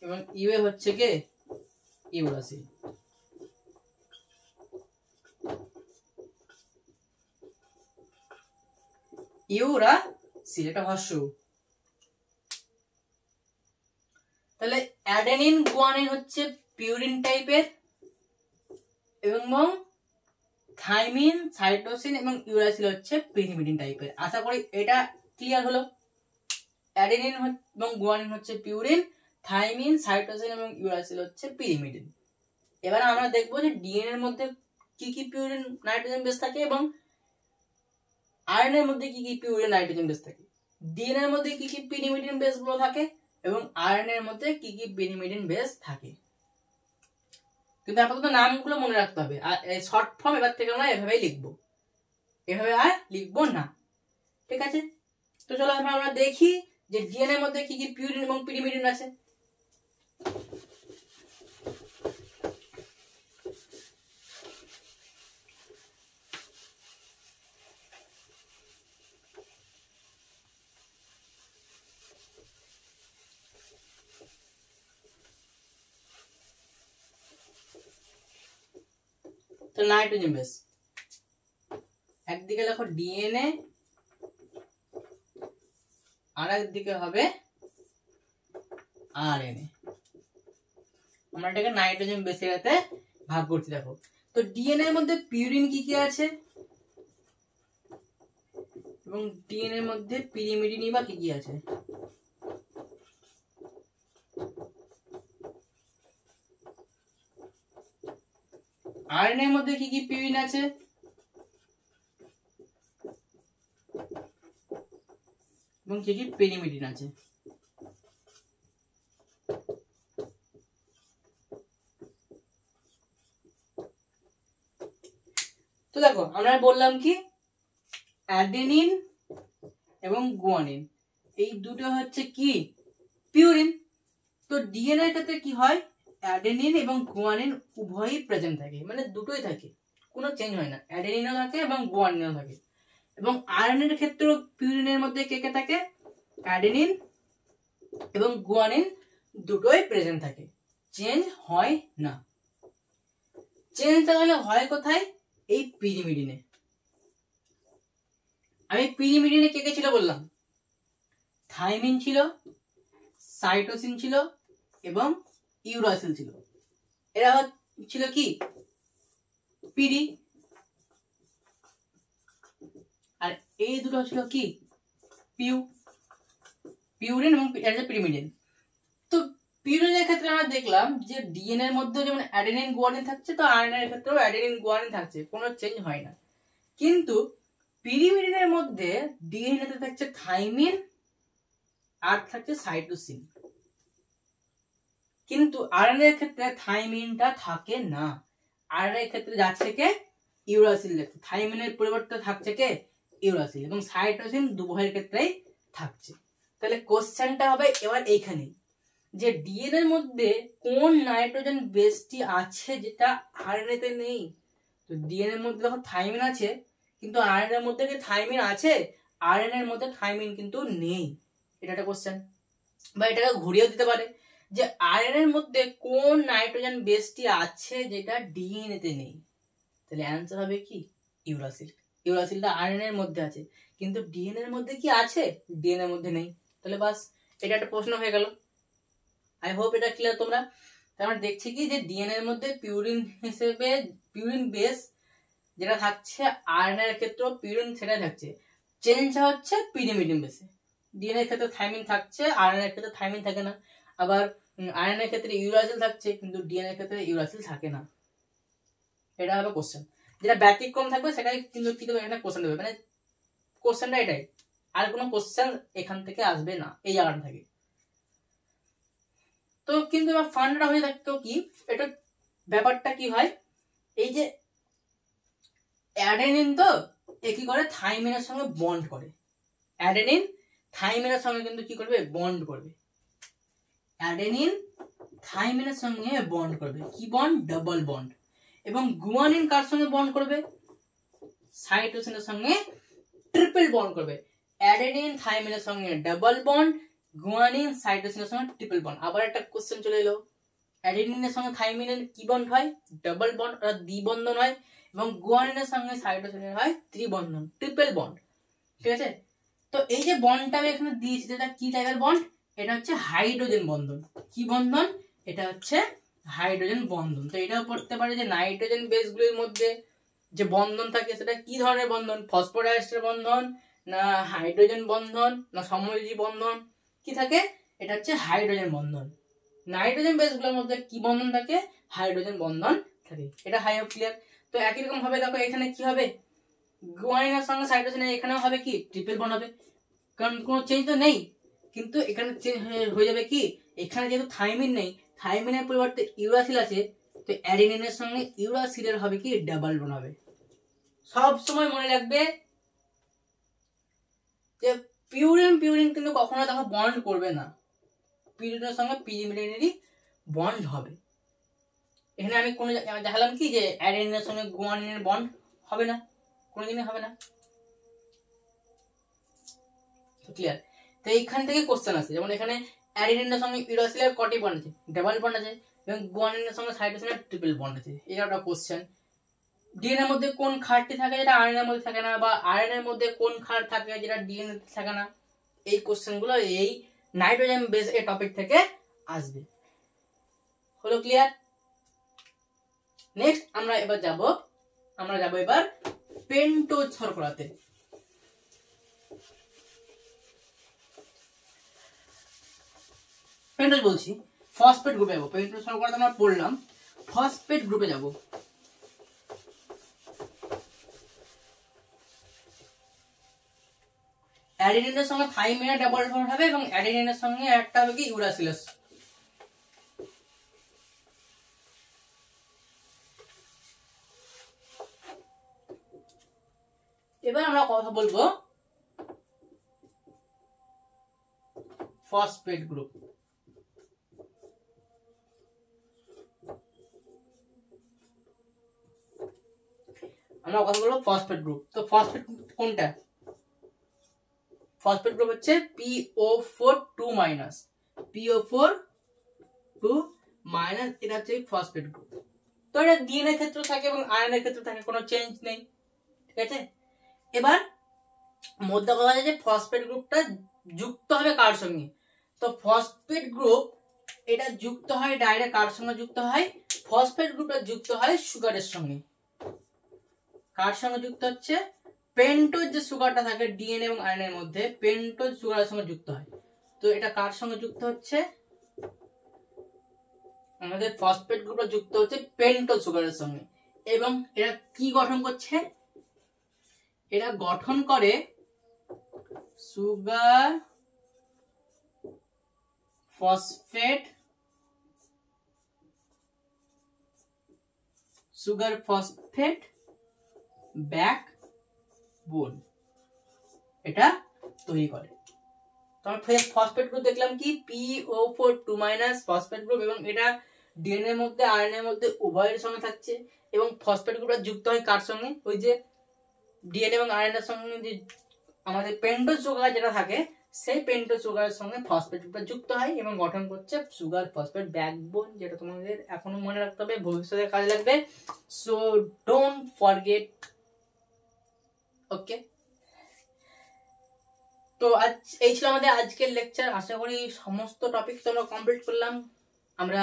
এবং ইউ হচ্ছে কে ইউরাসিন। ইউরাসিন এটা ভাষ্য। তাহলে অ্যাডেনিন গুয়ানিন হচ্ছে পিউরিন টাইপের এবং থাইমিন, সাইটোসিন এবং ইউরাসিল হচ্ছে পিরিমিডিন টাইপের। আশা করি এটা ক্লিয়ার হলো। অ্যাডেনিন এবং গুয়ানিন হচ্ছে পিউরিন, থাইমিন, সাইটোসিন এবং ইউরাসিল হচ্ছে পিরিমিডিন। এবার আমরা দেখবো যে ডিএনএ এর মধ্যে কি কি পিউরিন নাইট্রোজেন বেস থাকে এবং আরএনএ এর মধ্যে কি কি পিউরিন নাইট্রোজেন বেস থাকে। ডিএনএ এর মধ্যে কি কি পিরিমিডিন বেস গুলো থাকে এবং আরএনএ এর মধ্যে কি কি পিরিমিডিন বেস থাকে। কিন্তু আপাতত নামগুলো মনে রাখতে হবে, আর শর্ট ফর্ম এবার থেকে আমরা এভাবেই লিখবো, এভাবে আর লিখবো না, ঠিক আছে। তো চলো আমরা দেখি যে ডিএনএ এর মধ্যে কি কি পিউরিন এবং পিরিমিডিন আছে। তো নাইট্রোজেন বেস, একদিকে লেখো ডিএনএ আর একদিকে হবে আরএনএ। আমরা এটাকে নাইট্রোজেন বেসের সাথে ভাগ করছি। দেখো তো ডিএনএ এর মধ্যে পিউরিন কি কি আছে এবং ডিএনএ এর মধ্যে পিরিমিডিন বা কি কি আছে। আরএনএ এর মধ্যে কি কি পিউরিন আছে এবং কি কি পিরিমিডিন আছে। তো দেখো আমরা বললাম কি অ্যাডেনিন এবং গুয়ানিন এই দুটো হচ্ছে কি পিউরিন। তো ডিএনএ এর ক্ষেত্রে কি হয়, অ্যাডেনিন এবং গুয়ানিন উভয়ই প্রেজেন্ট থাকে, মানে দুটোই থাকে, কোনো চেঞ্জ হয় না, অ্যাডেনিনও থাকে এবং গুয়ানিনও থাকে। এবং আরএনএ এর ক্ষেত্রেও পিউরিনের মধ্যে কে কে থাকে, অ্যাডেনিন এবং গুয়ানিন দুটোই প্রেজেন্ট থাকে, চেঞ্জ হয় না। চেঞ্জ তাহলে হয় কোথায়, এই পিরিমিডিনে। আমি পিরিমিডিনে কে কে ছিল বললাম, থাইমিন ছিল, সাইটোসিন ছিল এবং ইউরাসিল ছিল। এরা ছিল কি পিরি, আর এই দুটো ছিল কি পিউরিন এবং পিরিমিডিন। তো পিউরিনের ক্ষেত্রে আমরা দেখলাম যে ডিএনএ এর মধ্যে যেমন অ্যাডেনিন গুয়ানিন থাকছে, তো আরএনএ এর ক্ষেত্রেও অ্যাডেনিন গুয়ানিন থাকছে, কোনো চেঞ্জ হয় না। কিন্তু পিরিমিডিনের মধ্যে ডিএনএ তে থাকছে থাইমিন আর থাকছে সাইটোসিন, কিন্তু আরএনএ এর ক্ষেত্রে থাইমিনটা থাকে না। আরএনএ এর ক্ষেত্রে যাচ্ছে কে ইউরাসিল, থাইমিনের পরিবর্তে থাকছে কে ইউরাসিল, এবং সাইটোসিন উভয়ের ক্ষেত্রেই থাকছে। তাহলে কোশ্চেনটা হবে এবার এইখানে যে ডিএনএ এর মধ্যে কোন নাইট্রোজেন বেসটি আছে যেটা আরএনএ তে নেই। তো ডিএনএ এর মধ্যে দেখো থাইমিন আছে, কিন্তু আরএনএ এর মধ্যে কি থাইমিন আছে, আরএনএ এর মধ্যে থাইমিন কিন্তু নেই। এটা একটা কোশ্চেন, বা এটাকে ঘুরিয়েও দিতে পারে যে আরএনএ এর মধ্যে কোন নাইট্রোজেন বেসটি আছে যেটা ডিএনএ তে নেই। তাহলে অ্যান্সার হবে কি ইউরাসিল। ইউরাসিলটা আরএনএ এর মধ্যে আছে, কিন্তু ডিএনএ এর মধ্যে কি আছে, ডিএনএ এর মধ্যে নেই। তাহলে বাস এটা একটা প্রশ্ন হয়ে গেল। আই হোপ এটা ক্লিয়ার তোমরা। আমরা দেখছি কি যে ডিএনএ এর মধ্যে পিউরিন হিসেবে পিউরিন বেস যেটা থাকছে আরএনএ এর ক্ষেত্রেও পিউরিন সেটাই থাকছে, চেঞ্জ হচ্ছে পিরিমিডিন বেসে। ডিএনএ এর ক্ষেত্রে থাইমিন থাকছে, আরএনএ এর ক্ষেত্রে থাইমিন থাকে না। আবার আরএনএ এর ক্ষেত্রে ইউরাসিল থাকছে, কিন্তু ডিএনএ এর ক্ষেত্রে ইউরাসিল থাকে না। এটা হবে কোশ্চেন, যেটা ব্যতিক্রম থাকবে সেটাই কিন্তু কি দেবে এখানে কোশ্চেন দেবে, মানে কোশ্চেনটা এটাই, আর কোনো কোশ্চেন এখান থেকে আসবে না এই জায়গাটা থেকে। তো কিন্তু এবার ফান্ডটা হয়ে থাকতো কি, এটা ব্যাপারটা কি হয়, এই যে অ্যাডেনিন তো কি করে থাইমিনের সঙ্গে বন্ড করে, অ্যাডেনিন থাইমিনের সঙ্গে কিন্তু কি করবে বন্ড করবে, অ্যাডেনিন থাইমিনের সঙ্গে বন্ড করবে, কি বন্ড, ডাবল বন্ড। এবং গুয়ানিন কার সঙ্গে বন্ড করবে, সাইটোসিনের সঙ্গে ট্রিপল বন্ড করবে। অ্যাডেনিন থাইমিনের সঙ্গে ডাবল বন্ড, গুয়ানিন সাইটোসিনের সঙ্গে ট্রিপল বন্ড। আবার একটা কোশ্চেন চলে এলো, অ্যাডেনিনের সঙ্গে থাইমিনের কি বন্ড হয়, ডাবল বন্ড অর্থাৎ দ্বিবন্ধন হয়, এবং গুয়ানিনের সঙ্গে সাইটোসিনের হয় ত্রিবন্ধন, ট্রিপল বন্ড, ঠিক আছে। তো এই যে বন্ডটা আমি এখানে দিয়েছি, এটা কি টাইপের বন্ড, এটা হচ্ছে হাইড্রোজেন বন্ধন। কি বন্ধন, এটা হচ্ছে হাইড্রোজেন বন্ধন। তো এটাও পড়তে পারে যে নাইট্রোজেন বেসগুলোর মধ্যে যে বন্ধন থাকে সেটা কি ধরনের বন্ধন, ফসফোরাইস্টার বন্ধন না হাইড্রোজেন বন্ধন না সমযোজী বন্ধন, কি থাকে, এটা হচ্ছে হাইড্রোজেন বন্ধন। নাইট্রোজেন বেসগুলোর মধ্যে কি বন্ধন থাকে, হাইড্রোজেন বন্ধন থাকে। এটা হাই অফ ক্লিয়ার। তো একই রকম ভাবে দেখো এখানে কি হবে, গুয়ানিনের সঙ্গে সাইটোসিনের এখানেও হবে কি ট্রিপল বন্ড হবে। কারণ কোনো চেঞ্জ তো নেই, কিন্তু এখানে চেঞ্জ হয়ে যাবে কি, এখানে যেহেতু থাইমিন নেই, থাইমিনের পরিবর্তে ইউরাসিল আছে, তো অ্যাডেনিনের সঙ্গে ইউরাসিলের হবে কি ডাবল বন্ড হবে। সব সময় মনে রাখবে যে পিউরিন কিন্তু কখনো দেখো বন্ড করবে না, পিউরিনের সঙ্গে পিরিমিডিনেরই বন্ড হবে। এখানে আমি কোনো দেখালাম কি যে অ্যাডেনিনের সঙ্গে গুয়ানিনের বন্ড হবে না, কোনোদিনই হবে না। ক্লিয়ার? তো এইখান থেকে কোশ্চেন আছে, যেমন এখানে অ্যাডেনিনের সঙ্গে ইউরাসিলের কটি বন্ড আছে, ডাবল বন্ড আছে, এবং গুয়ানিনের সঙ্গে সাইটোসিনের ট্রিপল বন্ড আছে। এটা একটা কোশ্চেন। ডিএনএ এর মধ্যে কোন ক্ষারটি থাকে যেটা আরএনএ এর মধ্যে থাকে না, বা আরএনএ এর মধ্যে কোন ক্ষার থাকে যেটা ডিএনএ তে থাকে না, এই কোশ্চেনগুলো এই নাইট্রোজেন বেস এর টপিক থেকে আসবে। হলো ক্লিয়ার? নেক্সট আমরা যাব এবার পেন্টোজ শর্করাতে। পেন্টোজ বলছি, ফসফেট গ্রুপে যাবো। পেন্টোজ শর্করাতে আমরা পড়লাম, ফসফেট গ্রুপে যাব। অ্যাডেনিনের সঙ্গে থাইমিনের ডাবল বন্ড হবে, এবং অ্যাডেনিনের সঙ্গে একটা হবে কি ইউরাসিলাস। এবার আমরা কথা বলবো ফসফেট গ্রুপ। আমরা কথা বলবো ফসফেট গ্রুপ। তো ফসফেট কোনটা? ফসফেট গ্রুপ হচ্ছে PO4 2 মাইনাস, PO4 2 মাইনাস, এটা হচ্ছে ফসফেট গ্রুপ। তো এটা ডিএনএ ক্ষেত্রে থাকে এবং আরএনএ ক্ষেত্রে থাকে, কোনো চেঞ্জ নেই, ঠিক আছে। এবার মধ্যে কথা আছে যে ফসফেট গ্রুপটা যুক্ত হবে কার সঙ্গে, তো ফসফেট গ্রুপ এটা যুক্ত হয় ডাইরেক্ট কার সঙ্গে যুক্ত হয়, ফসফেট গ্রুপটা যুক্ত হয় সুগারের সঙ্গে। কার সঙ্গে যুক্ত হচ্ছে, পেন্টোজ যে সুগারটা থাকে ডিএনএ এবং আরএনএ এর মধ্যে, পেন্টোজ সুগারের সঙ্গে যুক্ত হয়। তো এটা কার সঙ্গে যুক্ত হচ্ছে, আমাদের ফসফেট গ্রুপটা যুক্ত হচ্ছে পেন্টোজ সুগারের সঙ্গে। এবং এটা কি গঠন করছে, এটা গঠন করে সুগার ফসফেট ব্যাকবোন, এটা তৈরি করে। তোমার ফসফেট গ্রুপ দেখলাম কি PO4 2 মাইনাস ফসফেট গ্রুপ, এবং এটা ডিএনএ এর মধ্যে আরএনএ এর মধ্যে উভয়ের সঙ্গে থাকছে। এবং ফসফেট গ্রুপটা যুক্ত হয় কার সঙ্গে, ওই যে ডিএনএ এবং আরএনএ এর সঙ্গে যে আমাদের পেন্টোজ সুগার যেটা থাকে, সেই পেন্টোজ সুগারের সঙ্গে ফসফেট গ্রুপটা যুক্ত হয় এবং গঠন করছে সুগার ফসফেট ব্যাকবোন, যেটা তোমাদের এখনো মনে রাখতে হবে, ভবিষ্যতে কাজে লাগবে। So don't forget. ওকে, তো আজ এই ছিল আমাদের আজকের লেকচার। আশা করি সমস্ত টপিক তোমরা কমপ্লিট করলাম। আমরা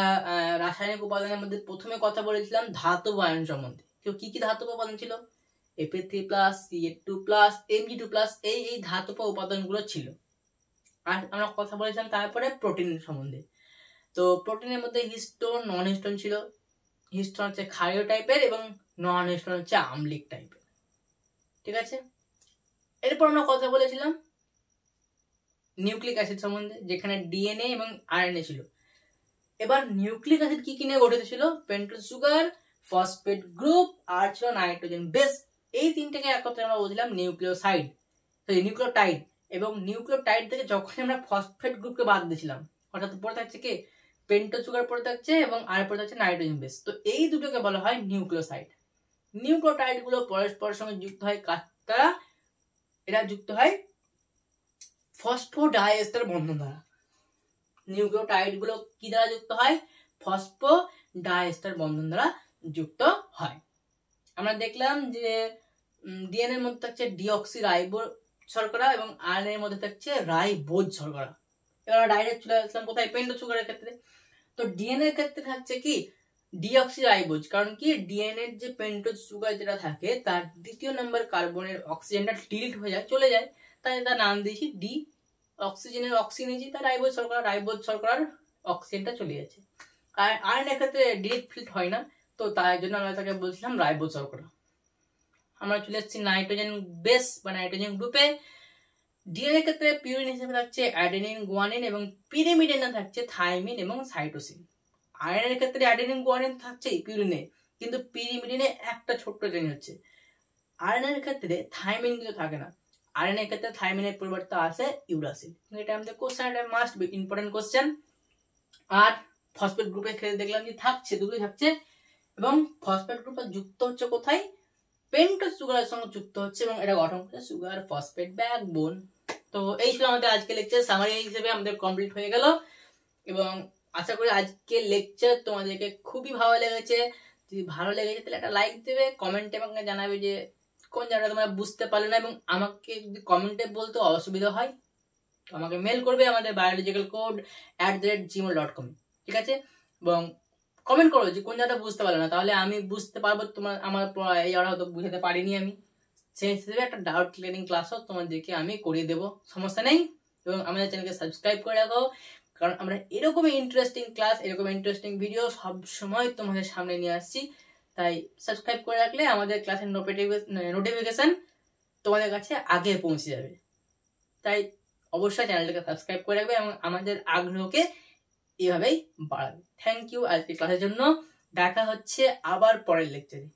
রাসায়নিক উপাদানের মধ্যে প্রথমে কথা বলেছিলাম ধাতব আয়ন সম্বন্ধে। কি কি ধাতব উপাদান ছিল, Fe3+, Ca2+, Mg2+, এই ধাতব উপাদানগুলো ছিল। আর আমরা কথা বলেছিলাম তারপরে প্রোটিন সম্বন্ধে। তো প্রোটিনের মধ্যে হিস্টোন, নন হিস্টোন ছিল। হিস্টোন হচ্ছে ক্ষারীয় টাইপের এবং নন হিস্টোন হচ্ছে আম্লিক টাইপের, ঠিক আছে। এরপর আমরা কথা বলেছিলাম নিউক্লিক অ্যাসিড সম্বন্ধে, যেখানে ডিএনএ এবং আরএনএ ছিল। এবার নিউক্লিক অ্যাসিড কি কি নিয়ে গঠিত ছিল, পেন্টোজ সুগার, ফসফেট গ্রুপ, আর ছিল নাইট্রোজেন বেস। এই তিনটাকে একত্রে আমরা বুঝলাম নিউক্লিওসাইড, নিউক্লিওটাইড। এবং নিউক্লিওটাইড থেকে যখন আমরা ফসফেট গ্রুপকে বাদ দিয়েছিলাম, অর্থাৎ পরে থাকছে কি পেন্টোজ সুগার পরে থাকছে এবং আর পরে থাকছে নাইট্রোজেন বেস, তো এই দুটোকে বলা হয় নিউক্লিওসাইড। নিউক্লিওটাইড গুলো পরস্পরের সঙ্গে যুক্ত হয় কারা, এরা যুক্ত হয় ফসফোডাইএস্টার বন্ধন দ্বারা। নিউক্লিওটাইড গুলো কি দ্বারা যুক্ত হয়, ফসফোডাইএস্টার বন্ধন দ্বারা যুক্ত হয়। আমরা দেখলাম যে ডিএনএ এর মধ্যে থাকছে ডিঅক্সিরাইবোজ শর্করা এবং আরএনএ এর মধ্যে থাকছে রাইবোজ শর্করা। এবার ডাইরেক্ট চলে আসলাম কোথায়, পেন্টোজ সুগারের ক্ষেত্রে। তো ডিএনএ এর ক্ষেত্রে থাকছে কি ডিঅক্সিরাইবোজ, কারণ কি ডিএনএ এর যে পেন্টোজ সুগার যেটা থাকে তার দ্বিতীয় নম্বর কার্বনের অক্সিজেনটা ডিলিট হয়ে যায়, চলে যায়, তাই তার নাম দিয়েছি ডি। অক্সিজেনের অক্সি নিয়েছি, তার রাইবোজ শর্করার অক্সিজেনটা চলে যাচ্ছে। আর আরএনএ ক্ষেত্রে ডিলিট ফিল্ট হয় না, তো তার জন্য আমরা তাকে বলছিলাম রাইবোজ শর্করা। আমরা চলে এসেছি নাইট্রোজেন বেস বা নাইট্রোজেন গ্রুপে। ডিএনএ এর ক্ষেত্রে পিউরিন হিসেবে থাকছে অ্যাডেনিন, গুয়ানিন এবং পিরিমিডিনে থাকছে থাইমিন এবং সাইটোসিন। আয়রন এর ক্ষেত্রে অ্যাডেনিন, গুয়ানিন থাকছেই পিউরিনে, কিন্তু পিরিমিডিনে একটা ছোট্ট চেঞ্জ হচ্ছে। আয়রন এর ক্ষেত্রে থাইমিন কিন্তু থাকে না, আয়রন এর ক্ষেত্রে থাইমিনের পরিবর্তে আছে ইউরাসিল। এটা আমাদের কোশ্চেন, এটা মাস্ট বি ইম্পর্টেন্ট কোশ্চেন। আর ফসফেট গ্রুপের ক্ষেত্রে দেখলাম যে থাকছে, দুটোই থাকছে, এবং ফসফেট গ্রুপটা যুক্ত হচ্ছে কোথায়? পেন্টোজ সুগারের সঙ্গে যুক্ত হচ্ছে এবং এটা গঠন করছে সুগার ফসফেট ব্যাকবোন। তো এই ছিল আমাদের আজকে লেকচার, সামারি হিসেবে আমাদের কমপ্লিট হয়ে গেল। এবং আশা করি আজকে লেকচার তোমাদেরকে খুবই ভালো লেগেছে। যদি ভালো লেগেছে তাহলে একটা লাইক দেবে, কমেন্টে আমাকে জানাবে যে কোন জায়গাটা তোমরা বুঝতে পারলে না, এবং আমাকে যদি কমেন্টে বলতে অসুবিধা হয় তো আমাকে মেল করবে আমাদের biologicalcode@gmail.com, ঠিক আছে? এবং কমেন্ট করো যে কোন জায়গাটা বুঝতে পারলে না, তাহলে আমি বুঝতে পারবো তোমার আমার এই জায়গাটা হয়তো বুঝাতে পারিনি আমি, সেই হিসেবে একটা ডাউট ক্লিয়ারিং ক্লাসও তোমাদেরকে আমি করিয়ে দেবো, সমস্যা নেই। এবং আমাদের চ্যানেলকে সাবস্ক্রাইব করে রাখো, কারণ আমরা এরকমই ইন্টারেস্টিং ক্লাস, এরকম ইন্টারেস্টিং ভিডিও সব সময় তোমাদের সামনে নিয়ে আসছি। তাই সাবস্ক্রাইব করে রাখলে আমাদের ক্লাসের নোটিফিকেশন তোমাদের কাছে আগে পৌঁছে যাবে। তাই অবশ্যই চ্যানেলটাকে সাবস্ক্রাইব করে রাখবে এবং আমাদের আগ্রহকে এভাবেই বাড়াবে। থ্যাংক ইউ আজকে ক্লাসের জন্য। দেখা হচ্ছে আবার পরের লেকচারে।